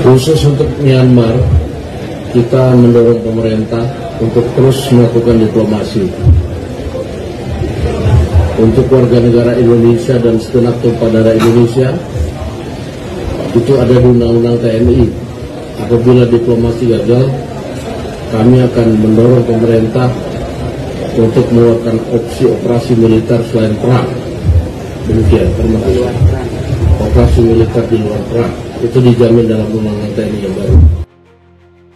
Khusus untuk Myanmar, kita mendorong pemerintah untuk terus melakukan diplomasi. Untuk warga negara Indonesia dan segenap tumpah darah Indonesia, itu ada di Undang-Undang TNI. Apabila diplomasi gagal, kami akan mendorong pemerintah untuk mengeluarkan opsi operasi militer selain perang. Demikian, terima kasih. Operasi militer di luar perang itu dijamin dalam Undang-Undang TNI yang baru.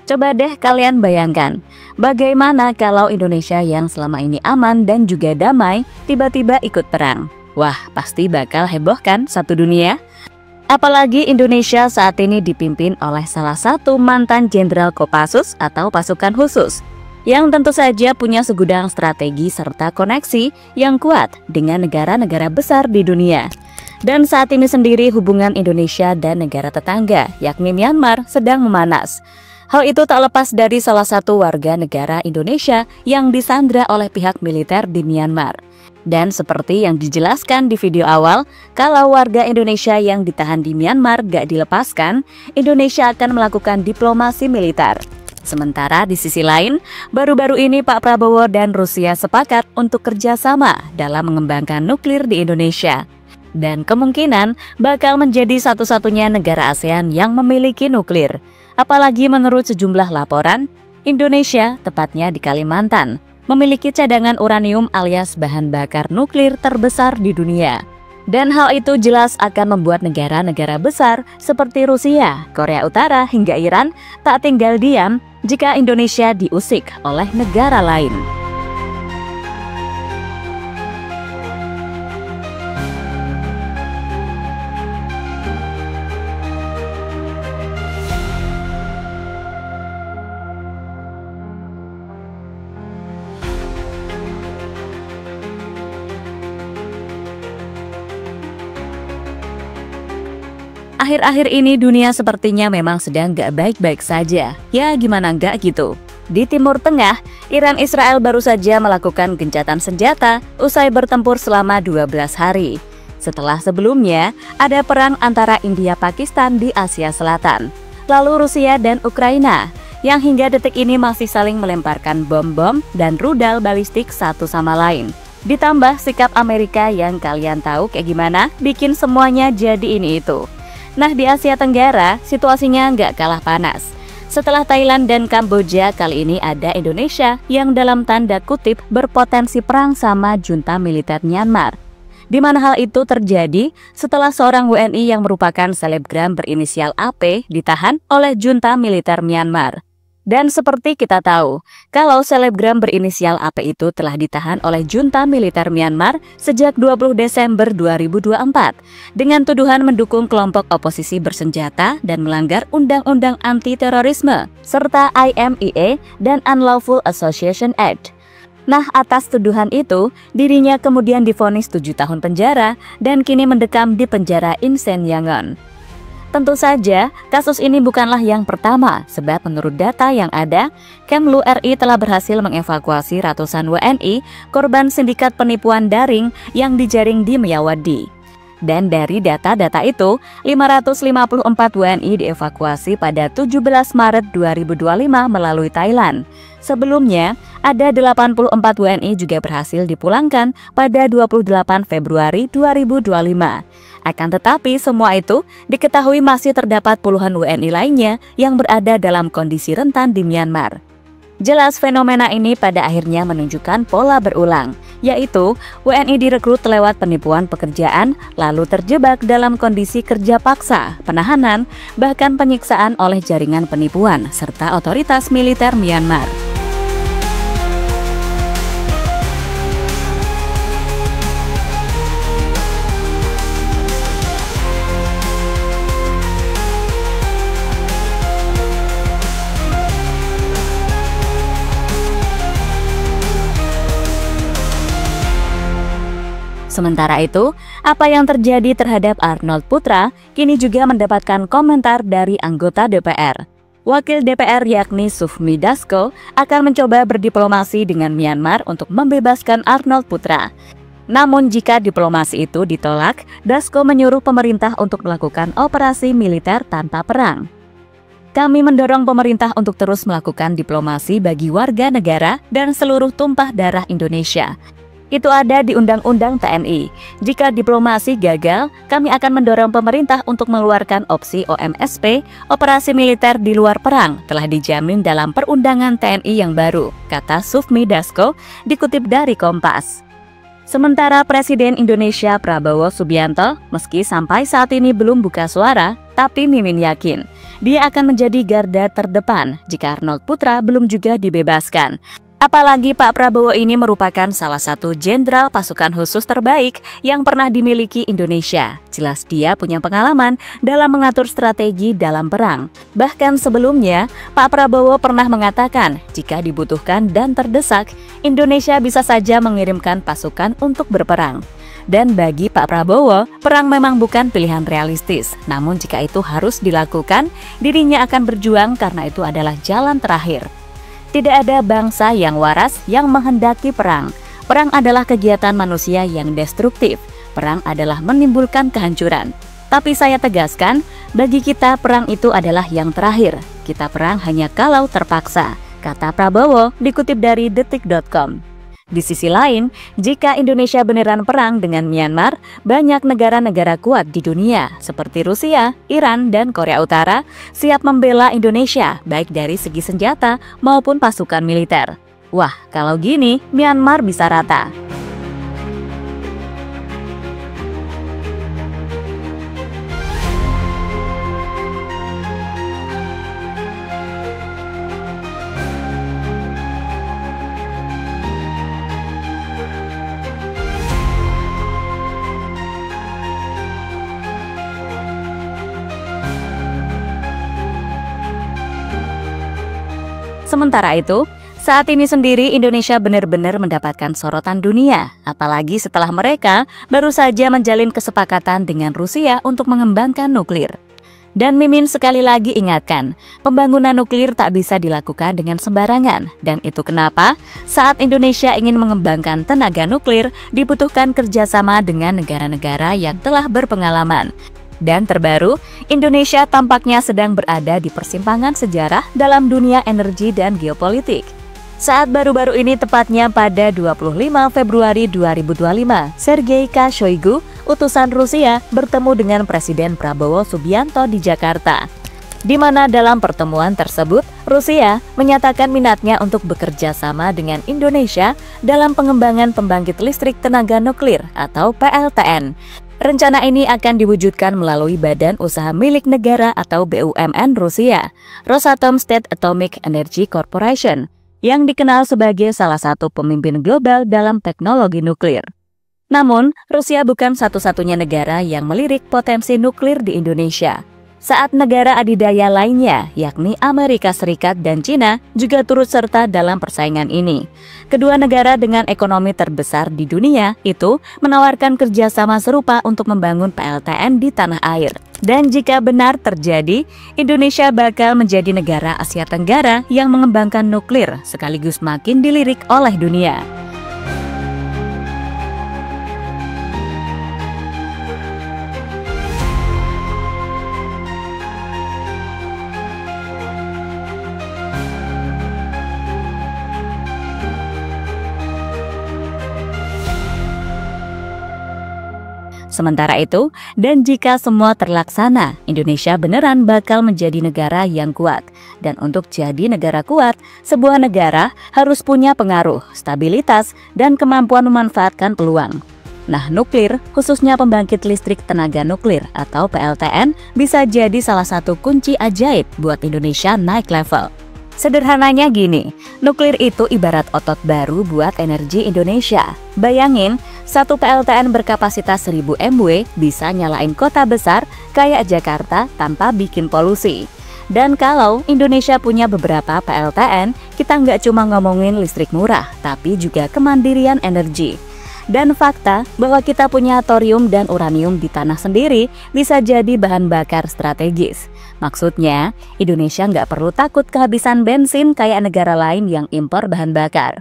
Coba deh kalian bayangkan, bagaimana kalau Indonesia yang selama ini aman dan juga damai tiba-tiba ikut perang? Wah, pasti bakal heboh kan satu dunia? Apalagi Indonesia saat ini dipimpin oleh salah satu mantan Jenderal Kopassus atau pasukan khusus, yang tentu saja punya segudang strategi serta koneksi yang kuat dengan negara-negara besar di dunia. Dan saat ini sendiri hubungan Indonesia dan negara tetangga, yakni Myanmar, sedang memanas. Hal itu tak lepas dari salah satu warga negara Indonesia yang disandra oleh pihak militer di Myanmar. Dan seperti yang dijelaskan di video awal, kalau warga Indonesia yang ditahan di Myanmar gak dilepaskan, Indonesia akan melakukan diplomasi militer. Sementara di sisi lain, baru-baru ini Pak Prabowo dan Rusia sepakat untuk kerjasama dalam mengembangkan nuklir di Indonesia. Dan kemungkinan bakal menjadi satu-satunya negara ASEAN yang memiliki nuklir. Apalagi menurut sejumlah laporan, Indonesia, tepatnya di Kalimantan, memiliki cadangan uranium alias bahan bakar nuklir terbesar di dunia. Dan hal itu jelas akan membuat negara-negara besar seperti Rusia, Korea Utara hingga Iran tak tinggal diam jika Indonesia diusik oleh negara lain. Akhir-akhir ini dunia sepertinya memang sedang gak baik-baik saja. Ya gimana gak gitu. Di Timur Tengah, Iran Israel baru saja melakukan gencatan senjata usai bertempur selama 12 hari. Setelah sebelumnya, ada perang antara India Pakistan di Asia Selatan. Lalu Rusia dan Ukraina, yang hingga detik ini masih saling melemparkan bom-bom dan rudal balistik satu sama lain. Ditambah sikap Amerika yang kalian tahu kayak gimana, bikin semuanya jadi ini itu. Nah, di Asia Tenggara, situasinya nggak kalah panas. Setelah Thailand dan Kamboja, kali ini ada Indonesia yang dalam tanda kutip berpotensi perang sama junta militer Myanmar. Di mana hal itu terjadi setelah seorang WNI yang merupakan selebgram berinisial AP ditahan oleh junta militer Myanmar. Dan seperti kita tahu, kalau selebgram berinisial AP itu telah ditahan oleh junta militer Myanmar sejak 20 Desember 2024 dengan tuduhan mendukung kelompok oposisi bersenjata dan melanggar Undang-Undang Anti-Terorisme serta IMEA dan Unlawful Association Act. Nah, atas tuduhan itu, dirinya kemudian divonis 7 tahun penjara dan kini mendekam di penjara Insein Yangon. Tentu saja, kasus ini bukanlah yang pertama, sebab menurut data yang ada, Kemlu RI telah berhasil mengevakuasi ratusan WNI korban sindikat penipuan daring yang dijaring di Myawaddy. Dan dari data-data itu, 554 WNI dievakuasi pada 17 Maret 2025 melalui Thailand. Sebelumnya, ada 84 WNI juga berhasil dipulangkan pada 28 Februari 2025. Akan tetapi semua itu diketahui masih terdapat puluhan WNI lainnya yang berada dalam kondisi rentan di Myanmar. Jelas fenomena ini pada akhirnya menunjukkan pola berulang, yaitu WNI direkrut lewat penipuan pekerjaan lalu terjebak dalam kondisi kerja paksa, penahanan, bahkan penyiksaan oleh jaringan penipuan serta otoritas militer Myanmar. Sementara itu, apa yang terjadi terhadap Arnold Putra kini juga mendapatkan komentar dari anggota DPR. Wakil DPR yakni Sufmi Dasko akan mencoba berdiplomasi dengan Myanmar untuk membebaskan Arnold Putra. Namun jika diplomasi itu ditolak, Dasko menyuruh pemerintah untuk melakukan operasi militer tanpa perang. Kami mendorong pemerintah untuk terus melakukan diplomasi bagi warga negara dan seluruh tumpah darah Indonesia. Itu ada di Undang-Undang TNI. Jika diplomasi gagal, kami akan mendorong pemerintah untuk mengeluarkan opsi OMSP, operasi militer di luar perang, telah dijamin dalam perundangan TNI yang baru, kata Sufmi Dasko, dikutip dari Kompas. Sementara Presiden Indonesia Prabowo Subianto, meski sampai saat ini belum buka suara, tapi Mimin yakin dia akan menjadi garda terdepan jika Arnold Putra belum juga dibebaskan. Apalagi Pak Prabowo ini merupakan salah satu jenderal pasukan khusus terbaik yang pernah dimiliki Indonesia. Jelas dia punya pengalaman dalam mengatur strategi dalam perang. Bahkan sebelumnya, Pak Prabowo pernah mengatakan jika dibutuhkan dan terdesak, Indonesia bisa saja mengirimkan pasukan untuk berperang. Dan bagi Pak Prabowo, perang memang bukan pilihan realistis. Namun jika itu harus dilakukan, dirinya akan berjuang karena itu adalah jalan terakhir. Tidak ada bangsa yang waras yang menghendaki perang. Perang adalah kegiatan manusia yang destruktif. Perang adalah menimbulkan kehancuran. Tapi saya tegaskan, bagi kita perang itu adalah yang terakhir. Kita perang hanya kalau terpaksa, kata Prabowo dikutip dari detik.com. Di sisi lain, jika Indonesia beneran perang dengan Myanmar, banyak negara-negara kuat di dunia seperti Rusia, Iran, dan Korea Utara siap membela Indonesia baik dari segi senjata maupun pasukan militer. Wah, kalau gini Myanmar bisa rata. Sementara itu, saat ini sendiri Indonesia benar-benar mendapatkan sorotan dunia, apalagi setelah mereka baru saja menjalin kesepakatan dengan Rusia untuk mengembangkan nuklir. Dan Mimin sekali lagi ingatkan, pembangunan nuklir tak bisa dilakukan dengan sembarangan, dan itu kenapa saat Indonesia ingin mengembangkan tenaga nuklir dibutuhkan kerjasama dengan negara-negara yang telah berpengalaman. Dan terbaru, Indonesia tampaknya sedang berada di persimpangan sejarah dalam dunia energi dan geopolitik. Saat baru-baru ini tepatnya pada 25 Februari 2025, Sergei K. Shoigu, utusan Rusia, bertemu dengan Presiden Prabowo Subianto di Jakarta. Di mana dalam pertemuan tersebut, Rusia menyatakan minatnya untuk bekerja sama dengan Indonesia dalam pengembangan pembangkit listrik tenaga nuklir atau PLTN. Rencana ini akan diwujudkan melalui badan usaha milik negara atau BUMN Rusia, Rosatom State Atomic Energy Corporation, yang dikenal sebagai salah satu pemimpin global dalam teknologi nuklir. Namun, Rusia bukan satu-satunya negara yang melirik potensi nuklir di Indonesia. Saat negara adidaya lainnya, yakni Amerika Serikat dan Cina, juga turut serta dalam persaingan ini. Kedua negara dengan ekonomi terbesar di dunia itu menawarkan kerjasama serupa untuk membangun PLTN di tanah air. Dan jika benar terjadi, Indonesia bakal menjadi negara Asia Tenggara yang mengembangkan nuklir sekaligus makin dilirik oleh dunia. Sementara itu, dan jika semua terlaksana, Indonesia beneran bakal menjadi negara yang kuat. Dan untuk jadi negara kuat, sebuah negara harus punya pengaruh, stabilitas, dan kemampuan memanfaatkan peluang. Nah, nuklir, khususnya pembangkit listrik tenaga nuklir atau PLTN, bisa jadi salah satu kunci ajaib buat Indonesia naik level. Sederhananya gini, nuklir itu ibarat otot baru buat energi Indonesia. Bayangin, satu PLTN berkapasitas 1000 MW bisa nyalain kota besar kayak Jakarta tanpa bikin polusi. Dan kalau Indonesia punya beberapa PLTN, kita nggak cuma ngomongin listrik murah, tapi juga kemandirian energi. Dan fakta bahwa kita punya thorium dan uranium di tanah sendiri bisa jadi bahan bakar strategis. Maksudnya, Indonesia nggak perlu takut kehabisan bensin kayak negara lain yang impor bahan bakar.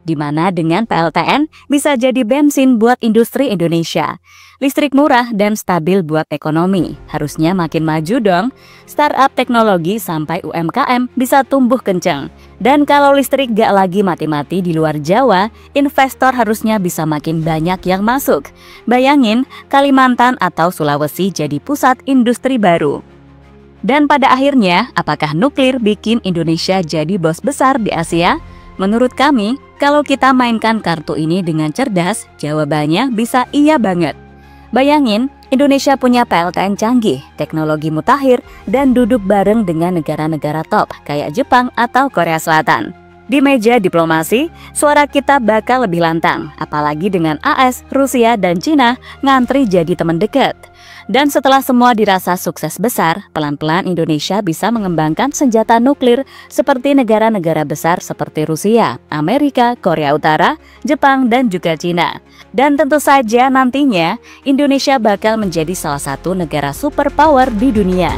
di mana dengan PLTN bisa jadi bensin buat industri Indonesia. Listrik murah dan stabil buat ekonomi. Harusnya makin maju dong. Startup teknologi sampai UMKM bisa tumbuh kencang. Dan kalau listrik gak lagi mati-mati di luar Jawa, investor harusnya bisa makin banyak yang masuk. Bayangin, Kalimantan atau Sulawesi jadi pusat industri baru. Dan pada akhirnya, apakah nuklir bikin Indonesia jadi bos besar di Asia? Menurut kami, kalau kita mainkan kartu ini dengan cerdas, jawabannya bisa iya banget. Bayangin, Indonesia punya PLTN canggih, teknologi mutakhir, dan duduk bareng dengan negara-negara top kayak Jepang atau Korea Selatan. Di meja diplomasi, suara kita bakal lebih lantang, apalagi dengan AS, Rusia, dan Cina ngantri jadi teman dekat. Dan setelah semua dirasa sukses besar, pelan-pelan Indonesia bisa mengembangkan senjata nuklir seperti negara-negara besar seperti Rusia, Amerika, Korea Utara, Jepang, dan juga Cina. Dan tentu saja nantinya Indonesia bakal menjadi salah satu negara superpower di dunia.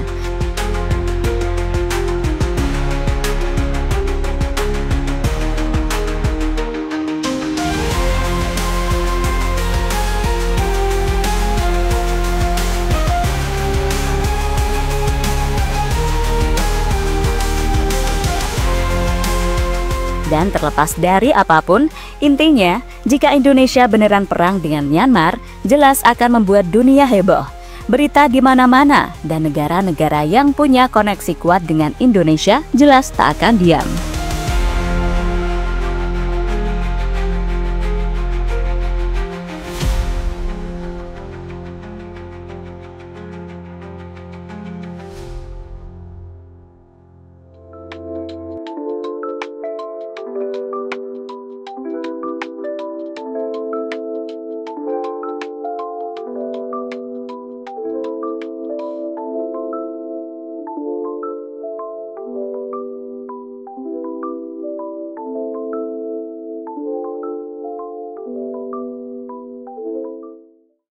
Dan terlepas dari apapun, intinya jika Indonesia beneran perang dengan Myanmar, jelas akan membuat dunia heboh. Berita di mana-mana dan negara-negara yang punya koneksi kuat dengan Indonesia jelas tak akan diam.